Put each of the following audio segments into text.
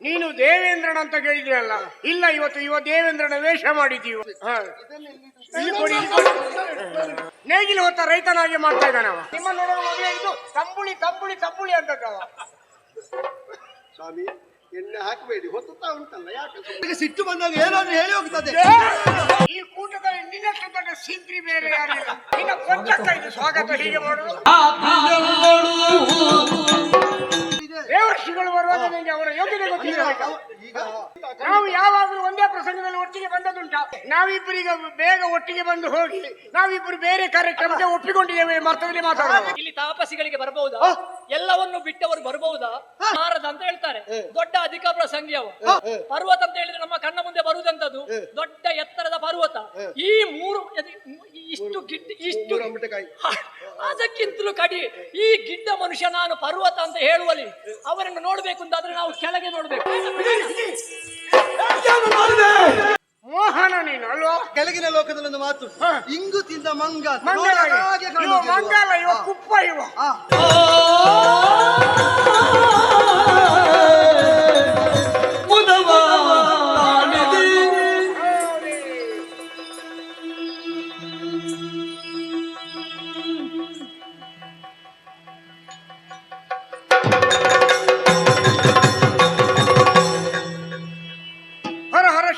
ನೀನು ದೇವೇಂದ್ರನಂತ ಕೇಳಿದ್ರಲ್ಲ. ಇಲ್ಲ, ಇವತ್ತು ದೇವೇಂದ್ರನ ವೇಷ ಮಾಡಿದ್ದೀವಿ. ಇಲ್ಲಿ ಕೊಡಿ, ನೇಗಿಲು ಹೊತ್ತ ರೈತನಾಗಿ ಮಾಡ್ತಾ ಇದ್ದಾನವ. ನಿಮ್ಮ ನೋಡುವ ಮೊದಲೇ ಇದು ತಂಬುಳಿ ತಂಬುಳಿ ತಂಬುಳಿ ಅಂತಕ್ಕವ. ಸ್ವಾಮಿ, ಎಣ್ಣೆ ಹಾಕಬೇಡಿ, ಹೊತ್ತುತ್ತಾ ಉಂಟಲ್ಲ. ಯಾಕೆ ಸಿಟ್ಟು ಬಂದಾಗ ಏನಾದ್ರೂ ಹೇಳಿ ಹೋಗ್ತದೆ. ಈ ಕೂಟದಲ್ಲಿ ನಿನ್ನಷ್ಟು ದೊಡ್ಡ ಸಿಂತ್ರಿ ಬೇರೆ ಯಾರಿಲ್ಲ. ನಿನ್ನ ಕೊಂಚಕ್ಕ ಇದು ಸ್ವಾಗತ ಹೀಗೆ ಮಾಡುದು. ದೇವರ್ಷಿಗಳು ಬರುವಾಗ ನಿಮಗೆ ಅವರ ಯೋಗ್ಯತೆ ಗೊತ್ತಿರಬೇಕು. ನಾವು ಯಾವಾಗಲೂ ಒಂದೇ ಪ್ರಸಂಗದಲ್ಲಿ ಒಟ್ಟಿಗೆ ಬಂದದುಂಟ. ನಾವಿಬ್ಬರೀಗ ಬೇಗ ಒಟ್ಟಿಗೆ ಬಂದು ಹೋಗಿ ನಾವಿಬ್ಬರು ಬೇರೆ ಕಾರ್ಯಕ್ರಮಕ್ಕೆ ಒಪ್ಪಿಕೊಂಡಿದ್ದೇವೆ. ಮರ್ತದಲ್ಲಿ ಮಾತಾಡೋದು. ಇಲ್ಲಿ ತಾಪಸಿಗಳಿಗೆ ಬರಬಹುದಾ? ಎಲ್ಲವನ್ನು ಬಿಟ್ಟವರು ಬರಬಹುದಾ? ನಾರದ ಅಂತ ಹೇಳ್ತಾರೆ, ದೊಡ್ಡ ಅಧಿಕ ಪ್ರಸಂಗಿಯವ. ಪರ್ವತ ಅಂತ ಹೇಳಿದ್ರೆ ನಮ್ಮ ಕಣ್ಣ ಮುಂದೆ ಬರುವುದಂತದ್ದು ದೊಡ್ಡ ಎತ್ತರದ ಪರ್ವತ. ಈ ಮೂರು ಇಷ್ಟು ಅದಕ್ಕಿಂತಲೂ ಕಡಿ ಈ ಗಿಡ್ಡ ಮನುಷ್ಯ ನಾನು ಪರ್ವತ ಅಂತ ಹೇಳುವಲ್ಲಿ ಅವರನ್ನು ನೋಡ್ಬೇಕು ಅಂತಾದ್ರೆ ನಾವು ಕೆಳಗೆ ನೋಡ್ಬೇಕು. ಮೋಹನ ನೀನು ಅಲ್ವಾ? ಕೆಳಗಿನ ಲೋಕದಲ್ಲಿ ಒಂದು ಮಾತು, ಇಂಗು ತಿಂದ ಮಂಗ ಮಂಗಲ ಇವ ಕುಪ್ಪ ಇವ.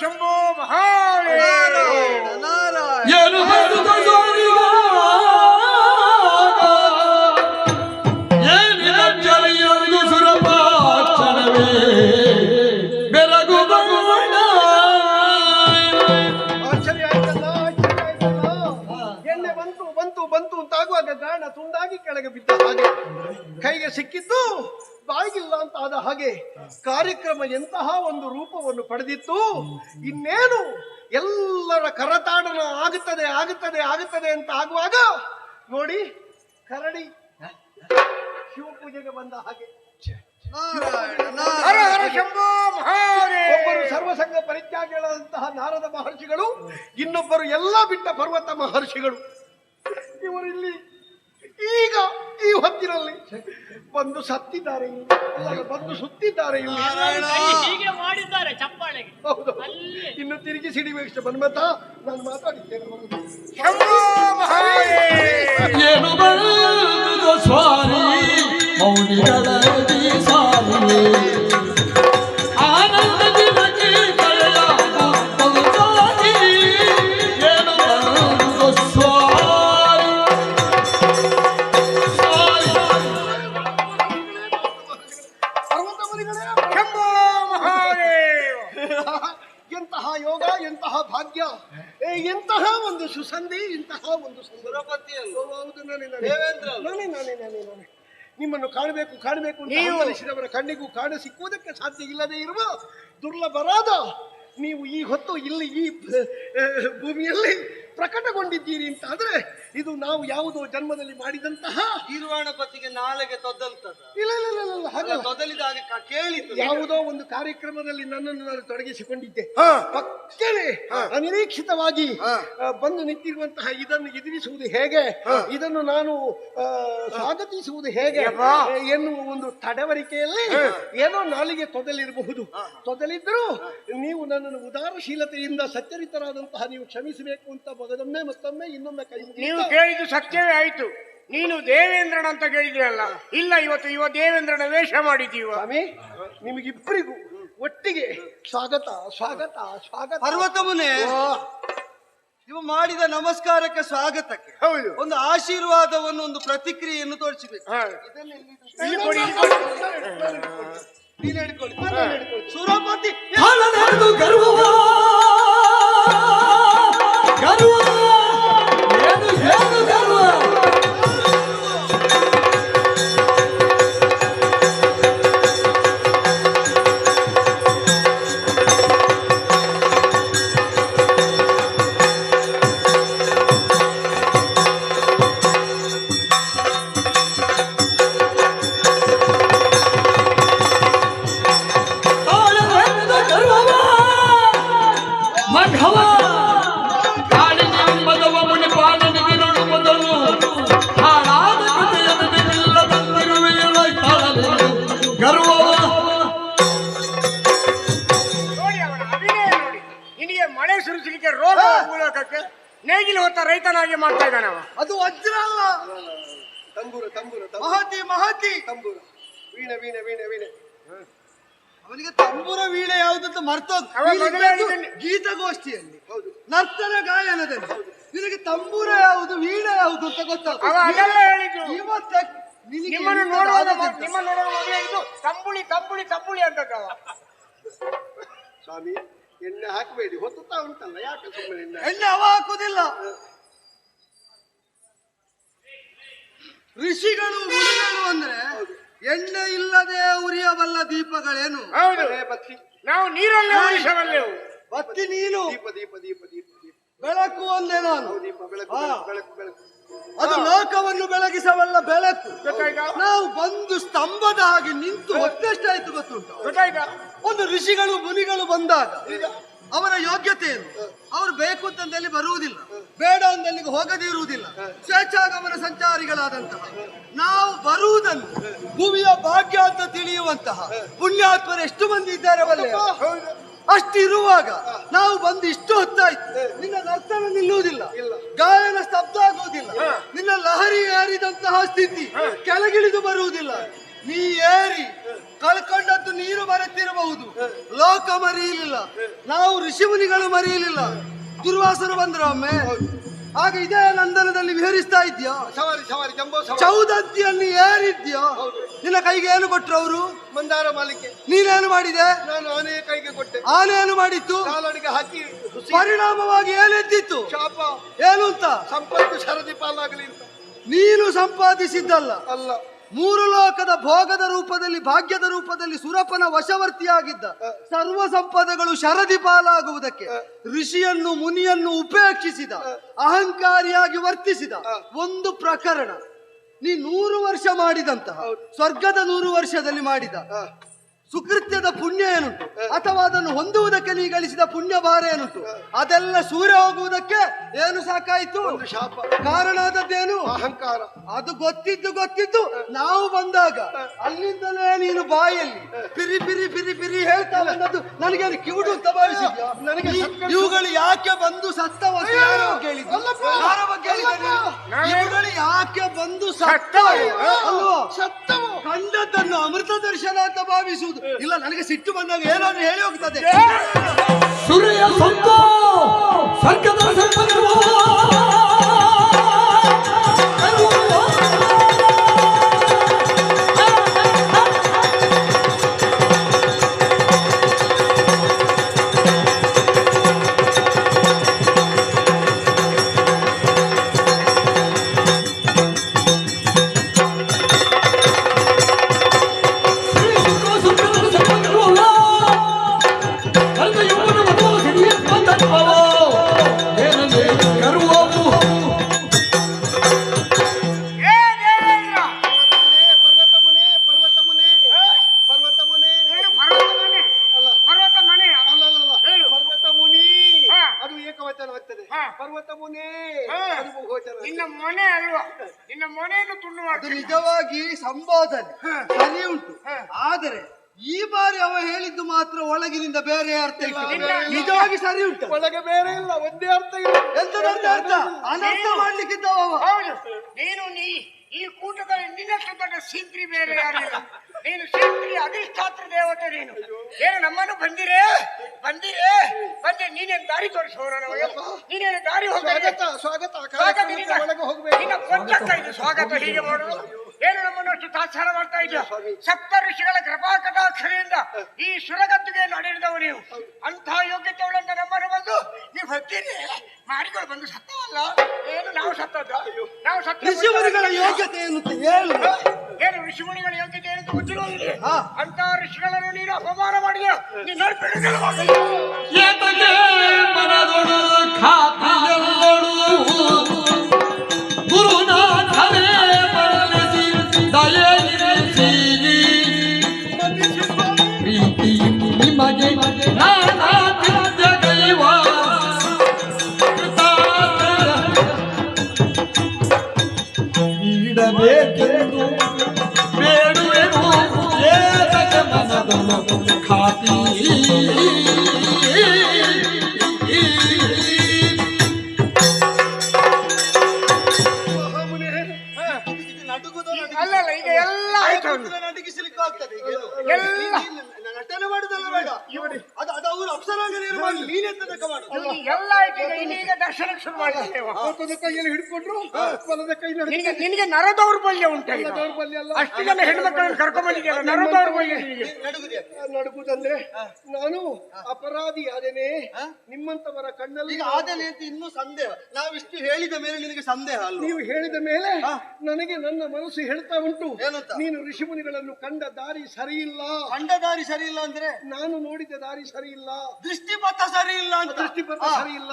ಶಂಭೋ ಮಹಾದೇವ. ಎಣ್ಣೆ ಬಂತು ಅಂತಾಗುವಾಗ ಗಾಣ ತುಂಡಾಗಿ ಕೆಳಗೆ ಬಿದ್ದ ಹಾಗೆ, ಕೈಗೆ ಸಿಕ್ಕಿದ್ದು ಬಾಯಿಗಿಲ್ಲ ಅಂತ ಆದ ಹಾಗೆ ಕಾರ್ಯಕ್ರಮ ಎಂತಹ ಒಂದು ರೂಪವನ್ನು ಪಡೆದಿತ್ತು. ಇನ್ನೇನು ಎಲ್ಲರ ಕರತಾಡನ ಆಗುತ್ತದೆ ಆಗುತ್ತದೆ ಆಗುತ್ತದೆ ಅಂತ ಆಗುವಾಗ ನೋಡಿ, ಕರಡಿ ಶಿವಪೂಜೆಗೆ ಬಂದ ಹಾಗೆ ಒಬ್ಬರು ಸರ್ವಸಂಗ ಪರಿತ್ಯಾಗಿಗಳಂತಹ ನಾರದ ಮಹರ್ಷಿಗಳು, ಇನ್ನೊಬ್ಬರು ಎಲ್ಲ ಬಿಟ್ಟ ಪರ್ವತ ಮಹರ್ಷಿಗಳು. ಇವರು ಇಲ್ಲಿ ಈಗ ಈ ಹೊತ್ತಿನಲ್ಲಿ ಬಂದು ಸತ್ತಿದ್ದಾರೆ, ಬಂದು ಸುತ್ತಿದ್ದಾರೆ ಇಲ್ಲಿ. ಹೀಗೆ ಮಾಡಿದ್ದಾರೆ ಚಪ್ಪಾಳೆಗೆ. ಹೌದು, ಇನ್ನು ತಿರುಗಿ ಸಿಡಿಬೇಕು. ಬನ್ಮತ, ನಾನು ಮಾತಾಡಿದ್ದೇನೆ. ಏನು ಬರುವುದು ಸ್ವಾಮಿ ಮೌನಿಗಳ ಸಾರಿ ಆನಂದದಿ ಮಗಿ ಕಳೆಯ ಸ್ವಾಮಿ. ಏನು ಬರುವುದು ಸ್ವಾಮಿ ಎಂತಹ ಯೋಗ, ಎಂತಹ ಭಾಗ್ಯ, ಎಂತಹ ಒಂದು ಸುಸಂಧಿ, ಇಂತಹ ಒಂದು ಸುಂದರಪತಿಯನ್ನು. ಹೌದು, ನಾನೇ ನಿಮ್ಮನ್ನು ಕಾಣಬೇಕು ಕಾಣಬೇಕು ಅಂತ ಹಂಬಲಿಸಿದವರ ಕಣ್ಣಿಗೂ ಕಾಣ ಸಿಕ್ಕುವುದಕ್ಕೆ ಸಾಧ್ಯ ಇಲ್ಲದೆ ಇರುವ ದುರ್ಲಭರಾದ ನೀವು ಈ ಹೊತ್ತು ಇಲ್ಲಿ ಈ ಭೂಮಿಯಲ್ಲಿ ಪ್ರಕಟಗೊಂಡಿದ್ದೀರಿ ಅಂತ ಆದ್ರೆ ಇದು ನಾವು ಯಾವುದೋ ಜನ್ಮದಲ್ಲಿ ಮಾಡಿದಂತಹ ನಿರ್ವಾಣಪತಿಗೆ ನಾಳೆಗೆ ತೊದ್ದಲ್ತದ. ಇಲ್ಲ ಇಲ್ಲ ಇಲ್ಲ ಇಲ್ಲ, ಹಾಗೆ ತೊದಲಿದಾಗ ಕೇಳಿತು. ಯಾವುದೋ ಒಂದು ಕಾರ್ಯಕ್ರಮದಲ್ಲಿ ನನ್ನನ್ನು ನಾನು ತೊಡಗಿಸಿಕೊಂಡಿದ್ದೆ. ಪಕ್ಕನೆ ಅನಿರೀಕ್ಷಿತವಾಗಿ ಬಂದು ನಿಂತಿರುವಂತಹ ಇದನ್ನು ಎದುರಿಸುವುದು ಹೇಗೆ, ಇದನ್ನು ನಾನು ಸ್ವಾಗತಿಸುವುದು ಹೇಗೆ ಎನ್ನುವ ಒಂದು ತಡವರಿಕೆಯಲ್ಲಿ ಏನೋ ನಾಲಿಗೆ ತೊದಲಿರಬಹುದು. ತೊದಲಿದ್ದರೂ ನೀವು ನನ್ನನ್ನು ಉದಾರಶೀಲತೆಯಿಂದ ಸಚ್ಚರಿತರಾದಂತಹ ನೀವು ಕ್ಷಮಿಸಬೇಕು ಅಂತ ಮಗದೊಮ್ಮೆ ಮತ್ತೊಮ್ಮೆ ಇನ್ನೊಮ್ಮೆ ಕೈ ನೀವು ಕೇಳಿದ್ದು ಸತ್ಯವೇ ಆಯ್ತು. ನೀನು ದೇವೇಂದ್ರನಂತ ಕೇಳಿದ್ರಲ್ಲ. ಇಲ್ಲ, ಇವತ್ತು ದೇವೇಂದ್ರನ ವೇಷ ಮಾಡಿದ್ದೀವ. ಸ್ವಾಮಿ, ನಿಮಗಿಬ್ಬರಿಗೂ ಒಟ್ಟಿಗೆ ಸ್ವಾಗತ ಸ್ವಾಗತ ಸ್ವಾಗತ. ಪರ್ವತ ಮುನೆ, ನೀವು ಮಾಡಿದ ನಮಸ್ಕಾರಕ್ಕೆ ಸ್ವಾಗತಕ್ಕೆ ಹೌದು ಒಂದು ಆಶೀರ್ವಾದವನ್ನು, ಒಂದು ಪ್ರತಿಕ್ರಿಯೆಯನ್ನು ತೋರಿಸಬೇಕು. ನೀನು ಹಿಡ್ಕೊಳ್ಳಿ. ಸುರಪತಿ ಗರ್ವ ಗರ್ವ ಏನು ಏನು ಗರ್ವ ಸುರಿಸಲಿಕ್ಕೆ ರೋಗ ಮೂಲಕಕ್ಕೆ ನೇಗಿಲು ಹೊತ್ತ ರೈತನಾಗಿ ಮಾಡ್ತಾ ಇದ್ದಾನೆ ಅವ. ಅದು ವಜ್ರ ಅಲ್ಲ. ತಂಬೂರ ತಂಬೂರ ಮಹತಿ ಮಹತಿ ತಂಬೂರ ವೀಣೆ ವೀಣೆ ವೀಣೆ ವೀಣೆ. ಅವನಿಗೆ ತಂಬೂರ ವೀಣೆ ಯಾವುದಂತ ಅವ ಮೊದಲೇ ಹೇಳಿದ್ದಾನೆ. ಗೀತಗೋಷ್ಠಿಯಲ್ಲಿ ಹೌದು. ನರ್ತನ ಗಾಯನದಲ್ಲಿ ನಿನಗೆ ತಂಬೂರ ಯಾವುದು ವೀಣೆ ಯಾವುದು ಅಂತ ಅವ ಗೊತ್ತಾಗ್ತದೆ. ಅದೆಲ್ಲ ಹೇಳಿದ್ದು. ಇವತ್ತೇ ನಿನಗೆ ನಿಮ್ಮನ್ನು ಇಂಥದ್ದು ನೋಡುವಾಗ ಆದದ್ದಿತ್ತು. ನಿಮ್ಮ ನೋಡುವ ಮೊದಲೇ ಇದು ತಂಬುಳಿ ತಂಬುಳಿ ತಂಬುಳಿ ಅಂತದ್ದವ. ಸ್ವಾಮಿ ಎಣ್ಣೆ ಹಾಕಬೇಡಿ, ಹೊತ್ತುತ್ತಾ ಉಂಟಲ್ಲ, ಯಾಕೆ ಸುಮ್ಮನೆ ಎಣ್ಣೆ ಎಣ್ಣೆ ಅವ ಹಾಕುದಿಲ್ಲ. ಋಷಿಗಳು ಮುನಿಗಳು ಅಂದ್ರೆ ಎಣ್ಣೆ ಇಲ್ಲದೆ ಉರಿಯಬಲ್ಲ ದೀಪಗಳೇನು? ಹೌದು, ಬತ್ತಿ ನಾವು ನೀರಲ್ಲೇ ಉಳಿಸಬಲ್ಲೆವು. ಬತ್ತಿ ನೀನು, ದೀಪ ದೀಪ ದೀಪ ದೀಪ ದೀಪ ಬೆಳಕು ಒಂದೇ ನಾನು. ದೀಪ ಬೆಳಕು ಹಾ. ಬೆಳಕು ಬೆಳಕು. ಅದು ಲೋಕವನ್ನು ಬೆಳಗಿಸಬಲ್ಲ ಬೆಳಕು. ಗೊತ್ತಾಯ್ತಾ? ನಾವು ಬಂದು ಸ್ತಂಭದ ಹಾಗೆ ನಿಂತು ಹೊತ್ತೆಷ್ಟಾಯ್ತು ಗೊತ್ತುಂಟು? ಗೊತ್ತಾಯ್ತಾ? ಒಂದು ಋಷಿಗಳು ಮುನಿಗಳು ಬಂದಾಗ ಅವರ ಯೋಗ್ಯತೆ ಏನು? ಅವರು ಬೇಕು ಅಂತಂದಲ್ಲಿ ಬರುವುದಿಲ್ಲ, ಬೇಡ ಅಂದಲ್ಲಿಗೆ ಹೋಗದಿರುವುದಿಲ್ಲ, ಸ್ವೇಚ್ಛಾಗಮನ ಸಂಚಾರಿಗಳಾದಂತಹ ನಾವು ಬರುವುದನ್ನು ಭೂಮಿಯ ಭಾಗ್ಯ ಅಂತ ತಿಳಿಯುವಂತಹ ಪುಣ್ಯಾತ್ಮರು ಎಷ್ಟು ಮಂದಿ ಇದ್ದಾರೆ ಬಲ್ಲೆ? ಅಷ್ಟಿರುವಾಗ ನಾವು ಬಂದು ಇಷ್ಟು ಹೊತ್ತಾಯ್ತು, ನಿನ್ನ ನರ್ತನ ನಿಲ್ಲುವುದಿಲ್ಲ, ಗಾಯನ ಸ್ತಬ್ಧ ಆಗುವುದಿಲ್ಲ, ನಿನ್ನ ಲಹರಿ ಏರಿದಂತಹ ಸ್ಥಿತಿ ಕೆಳಗಿಳಿದು ಬರುವುದಿಲ್ಲ. ನೀ ಏರಿ ಕಳ್ಕೊಂಡದ್ದು ನೀರು ಮರೆತಿರಬಹುದು, ಲೋಕ ಮರೆಯಲಿಲ್ಲ, ನಾವು ಋಷಿಮುನಿಗಳು ಮರೆಯಲಿಲ್ಲ. ದುರ್ವಾಸರು ಬಂದ್ರು ಒಮ್ಮೆ, ಆಗ ಇದೇ ನಂದನದಲ್ಲಿ ವಿಹರಿಸ್ತಾ ಇದ್ಯಾ? ಸವಾರಿ ಸವಾರಿ ಜಂಬೋ ಸವಾರಿ. ಚೌದತ್ತಿಯಲ್ಲಿ ಏರಿದ್ಯಾ? ನಿನ್ನ ಕೈಗೆ ಏನು ಕೊಟ್ರು ಅವರು? ಮಂದಾರ ಮಾಲಿಕೆ. ನೀನೇನು ಮಾಡಿದೆ? ನಾನು ಆನೆ ಕೈಗೆ ಕೊಟ್ಟೆ, ಆನೆ ಏನು ಮಾಡಿತ್ತು? ಕಾಲಡಿಗೆ ಹಾಕಿ ಹುಸಿ ಪರಿಣಾಮವಾಗಿ ಏನೆದ್ದಿತ್ತು? ಶಾಪ, ಏನು ಅಂತ? ಸಂಪತ್ತು ಸರದಿ ಪಾಲಾಗಲಿ ಅಂತ. ನೀನು ಸಂಪಾದಿಸಿದ್ದಲ್ಲ, ಅಲ್ಲ, ಮೂರು ಲೋಕದ ಭೋಗದ ರೂಪದಲ್ಲಿ ಭಾಗ್ಯದ ರೂಪದಲ್ಲಿ ಸುರಪನ ವಶವರ್ತಿಯಾಗಿದ್ದ ಸರ್ವ ಸಂಪದಗಳು ಶರದಿ ಪಾಲಾಗುವುದಕ್ಕೆ ಋಷಿಯನ್ನು ಮುನಿಯನ್ನು ಉಪೇಕ್ಷಿಸಿದ, ಅಹಂಕಾರಿಯಾಗಿ ವರ್ತಿಸಿದ ಒಂದು ಪ್ರಕರಣ. ನೀ 100 ವರ್ಷ ಮಾಡಿದಂತಹ ಸ್ವರ್ಗದ 100 ವರ್ಷದಲ್ಲಿ ಮಾಡಿದ ಸುಕೃತ್ಯದ ಪುಣ್ಯ ಏನುಂಟು, ಅಥವಾ ಅದನ್ನು ಹೊಂದುವುದಕ್ಕೆ ನೀ ಗಳಿಸಿದ ಪುಣ್ಯ ಭಾರ ಏನುಂಟು, ಅದೆಲ್ಲ ಸೂರ್ಯ ಹೋಗುವುದಕ್ಕೆ ಏನು ಸಾಕಾಯಿತು? ಒಂದು ಶಾಪ. ಕಾರಣ ಆದದ್ದೇನು? ಅಹಂಕಾರ. ಅದು ಗೊತ್ತಿದ್ದು ನಾವು ಬಂದಾಗ ಅಲ್ಲಿಂದಲೇ ನೀನು ಬಾಯಲ್ಲಿ ಪಿರಿ ಪಿರಿ ಪಿರಿ ಪಿರಿ ಹೇಳ್ತಾ ಬಂದದ್ದು ನನಗೆ ಅದು ಕಿವುಡು ಅಂತ ಭಾವಿಸಿದ್ಯಾ? ನನಗೆ ಇವುಗಳು ಯಾಕೆ ಬಂದು ಸತ್ತವ ಅಂತ ಯಾರ ಬಗ್ಗೆ ಹೇಳಿದ್ದು? ಯಾರ ಬಗ್ಗೆ ಹೇಳಿದ್ದಾರೆ? ಇವುಗಳು ಯಾಕೆ ಬಂದು ಸತ್ತವ ಅಲ್ವಾ? ಸತ್ತವು. ಕಂಡದ್ದನ್ನು ಅಮೃತ ದರ್ಶನ ಅಂತ ಭಾವಿಸುವುದು ಇಲ್ಲ. ನನಗೆ ಸಿಟ್ಟು ಬಂದಾಗ ಏನಾದ್ರು ಹೇಳಿ ಹೋಗ್ತದೆ. ಸುರೆಯ ಸಂತ ಸ್ವರ್ಗದ ಸಂಪರ್ಕವ ಪರ್ವತ ಮುನೆ, ಪರ್ವತ ಮುನೆ, ಪರ್ವತ ಮುನೆ. ಏನು ಪರ್ವತ ಮನೆ? ಅಲ್ಲ ಪರ್ವತ ಮನೆಯ? ಅಲ್ಲ ಹೇಳು. ಪರ್ವತ ಮುನಿ ಹಾ. ಅದು ಏಕವಚನ ಆಗ್ತದೆ. ಹಾ. ಪರ್ವತ ಮುನಿ ಹಾ. ಅದು ಬಹುವಚನ. ನಿನ್ನ ಮೊನೆ ಅಲ್ವಾ? ನಿನ್ನ ಮೊನೆಯನ್ನು ತುಂಡು ಅದು ಮಾಡ್ತೀನಿ. ನಿಜವಾಗಿ ಸಂಬೋಧನೆ ಸರಿ ಉಂಟು, ಆದರೆ ಈ ಬಾರಿ ಅವ ಹೇಳಿದ್ದು ಮಾತ್ರ ಒಳಗಿನಿಂದ ಬೇರೆ ಅರ್ಥ ಇತ್ತು. ನಿಜವಾಗಿ ಸರಿ ಉಂಟು. ಒಳಗೆ ಬೇರೆ ಇಲ್ಲ, ಒಂದೇ ಅರ್ಥ ಇಲ್ಲ. ಎಂತದಂತ ಅರ್ಥ? ಅನರ್ಥ ಮಾಡ್ಲಿಕ್ಕಿದ್ದವ ಅವ. ಹೌದು, ನೀನು ಈ ಕೂಟದಲ್ಲಿ ನಿನ್ನಷ್ಟು ದೊಡ್ಡ ಸಿಂತ್ರಿ ಬೇರೆ ಯಾರಿಲ್ಲ. ನೀನು ಸಿಂತ್ರಿ ಅಧಿಷ್ಠಾತ್ರ ದೇವತೆ. ನೀನು ಏನು ನಮ್ಮನ್ನು ಬಂದಿರೇ ನೀನೇನು ದಾರಿ ತೋರಿಸೋಣ ನಮಗೆ? ನೀನೇನು ದಾರಿ ಸ್ವಾಗತ ಸ್ವಾಗತ ಕಾರ್ಯಕ್ರಮಕ್ಕೆ ಒಳಗೆ ಹೋಗ್ಬೇಕು. ನಿನ್ನ ಕೊಂಚಕ್ಕ ಇದು ಸ್ವಾಗತ ಹೀಗೆ ಮಾಡೋದು? ಏನು ನಮ್ಮನ್ನು ಅಷ್ಟು ತಾತ್ಸಾರ ಮಾಡ್ತಾ ಇದ್ದ? ಸಪ್ತ ಋಷಿಗಳ ಕೃಪಾ ಕಟಾಕ್ಷರಿಂದ ಈ ಸುರಗದ್ದುಗೆ ನಡೆದವು ನೀವು. ಅಂತಹ ಯೋಗ್ಯತೆ ಉಳ್ಳಂತ ನಮ್ಮನ್ನು ಬಂದು ನೀವು ಬರ್ತೀರಿ ಮಾಡಿಕೊಂಡು ಬಂದು ಸತ್ತವಲ್ಲ. ಏನು ನಾವು ಸತ್ತದ್ದು? ನಾವು ಸತ್ತ ಋಷಿಮುನಿಗಳ ಯೋಗ್ಯತೆ ಏನು ಅಂತ ಹೇಳು. ಏನು ಋಷಿಮುನಿಗಳ ಯೋಗ್ಯತೆ ಏನು ಗೊತ್ತಿರೋದಿಲ್ಲ. ಹಾ. ಅಂತಹ ಋಷಿಗಳನ್ನು ನೀನು ಅಪಮಾನ ಮಾಡಿದ ನೀನು ಏತಗೆ ಮನದೊಳು ಖಾತಿಯಲ್ಲೊಳು ಗುರುನಾಥನೇ ಮರಳಿಸಿ ದಯೆಯಿರಿಸಿ ಪ್ರೀತಿ ನಿಮಗೆ ನಾನಾ ವಿದ್ಯೆಗೈವ ನೀಡಬೇಕೆಂದು ಬೇಡುವೆನು ಏತಗೆ ಮನದೊಳು ಖಾತಿ ನೀನೆಂತ ಲೆಕ್ಕ ಮಾಡು ಇವನಿಗೆ ಎಲ್ಲ ಆಯ್ತು ಈಗ ಇನ್ನೀಗ ದರ್ಶನಕ್ಕೆ ಶುರು ಮಾಡಿದ್ದೇವೆ ಬಲದ ಕೈಯಲ್ಲಿ ಹಿಡ್ಕೊಂಡ್ರು ಬಲದ ಕೈಯಲ್ಲಿ ನಿನಗೆ ನರ ದೌರ್ಬಲ್ಯ ಉಂಟು ಈಗ. ದೌರ್ಬಲ್ಯ ಅಲ್ಲ. ಅಷ್ಟು ಜನ ಹೆಣ್ಮಕ್ಳನ್ನು ಕರ್ಕೊಂಡ್ ಬಂದಿದ್ಯಲ್ಲ, ನರ ದೌರ್ಬಲ್ಯ ನಿನಗೆ. ನಡುಗುದಂದ್ರೆ ನಾನು ಅಪರಾಧಿಯಾದೇನೆ ನಿಮ್ಮಂತವರ ಕಣ್ಣಲ್ಲಿ. ಈಗ ಆದನೆ ಅಂತ ಇನ್ನೂ ಸಂದೇಹ. ನಾವಿಷ್ಟು ಹೇಳಿದ ಮೇಲೆ ನಿನಗೆ ಸಂದೇಹ ಅಲ್ಲ? ನೀವು ಹೇಳಿದ ಮೇಲೆ ನನಗೆ ನನ್ನ ಮನಸ್ಸು ಹೇಳ್ತಾ ಉಂಟು, ಏನಂತ? ನೀನು ಋಷಿಮುನಿಗಳನ್ನು ಕಂಡ ದಾರಿ ಸರಿ ಇಲ್ಲ. ಕಂಡ ದಾರಿ ಸರಿ ಇಲ್ಲ ಅಂದ್ರೆ ನಾನು ನೋಡಿದ ದಾರಿ ಸರಿ ಇಲ್ಲ, ದೃಷ್ಟಿಪಥ ಸರಿ ಇಲ್ಲ ಅಂತ. ದೃಷ್ಟಿಪಥ ಸರಿ ಇಲ್ಲ.